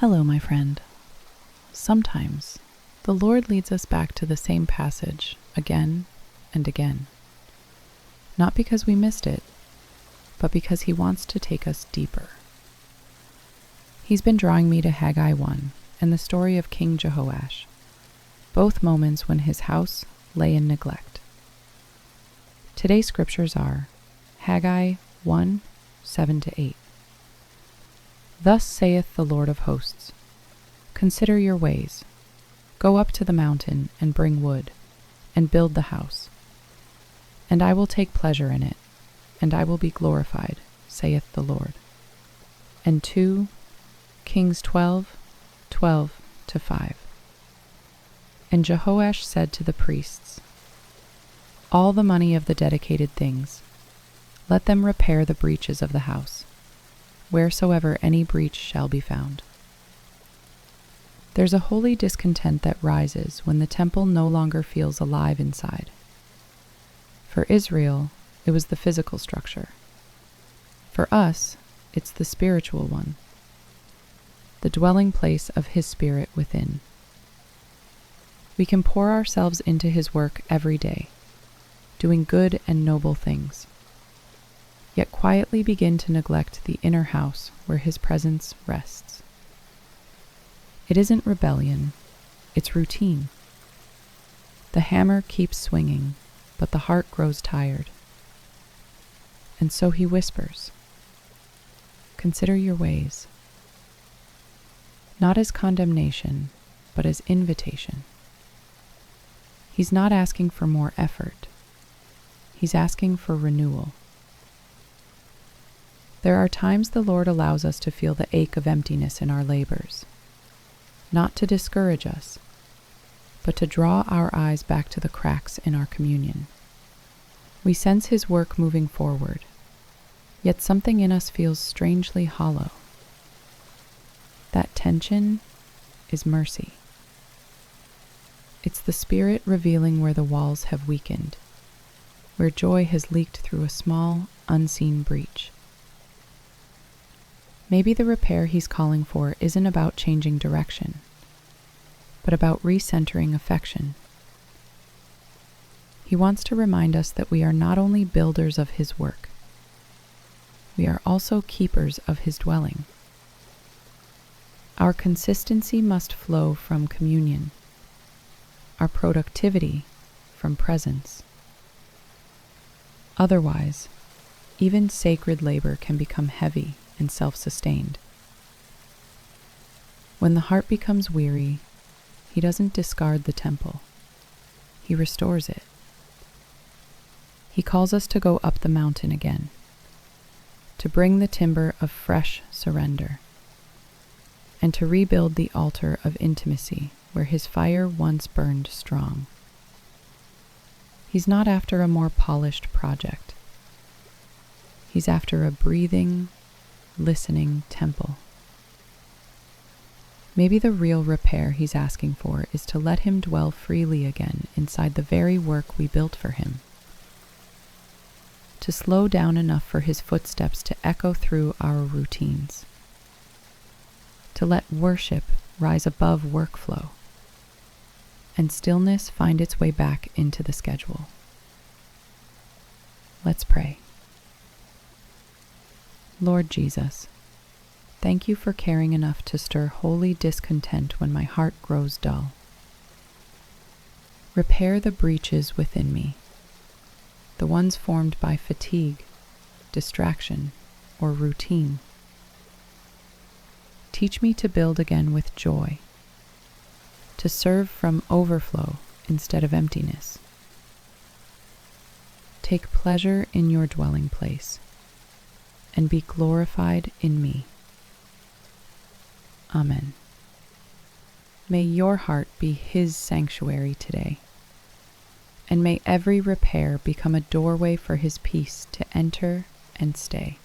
Hello, my friend. Sometimes the Lord leads us back to the same passage again and again. Not because we missed it, but because He wants to take us deeper. He's been drawing me to Haggai 1 and the story of King Jehoash, both moments when his house lay in neglect. Today's scriptures are Haggai 1, 7-8. Thus saith the Lord of hosts, consider your ways. Go up to the mountain and bring wood, and build the house. And I will take pleasure in it, and I will be glorified, saith the Lord. And 2 Kings 12, 12-5. And Jehoash said to the priests, all the money of the dedicated things, let them repair the breaches of the house, wheresoever any breach shall be found. There's a holy discontent that rises when the temple no longer feels alive inside. For Israel, it was the physical structure. For us, it's the spiritual one, the dwelling place of His Spirit within. We can pour ourselves into His work every day, doing good and noble things, yet quietly begin to neglect the inner house where His presence rests. It isn't rebellion, it's routine. The hammer keeps swinging, but the heart grows tired. And so He whispers, consider your ways. Not as condemnation, but as invitation. He's not asking for more effort. He's asking for renewal. There are times the Lord allows us to feel the ache of emptiness in our labors, not to discourage us, but to draw our eyes back to the cracks in our communion. We sense His work moving forward, yet something in us feels strangely hollow. That tension is mercy. It's the Spirit revealing where the walls have weakened, where joy has leaked through a small, unseen breach. Maybe the repair He's calling for isn't about changing direction, but about recentering affection. He wants to remind us that we are not only builders of His work, we are also keepers of His dwelling. Our consistency must flow from communion, our productivity from presence. Otherwise, even sacred labor can become heavy and self-sustained. When the heart becomes weary, He doesn't discard the temple. He restores it. He calls us to go up the mountain again, to bring the timber of fresh surrender, and to rebuild the altar of intimacy where His fire once burned strong. He's not after a more polished project. He's after a breathing, listening temple. Maybe the real repair He's asking for is to let Him dwell freely again inside the very work we built for Him. To slow down enough for His footsteps to echo through our routines. To let worship rise above workflow, and stillness find its way back into the schedule. Let's pray. Lord Jesus, thank You for caring enough to stir holy discontent when my heart grows dull. Repair the breaches within me, the ones formed by fatigue, distraction, or routine. Teach me to build again with joy, to serve from overflow instead of emptiness. Take pleasure in Your dwelling place, and be glorified in me. Amen. May your heart be His sanctuary today, and may every repair become a doorway for His peace to enter and stay.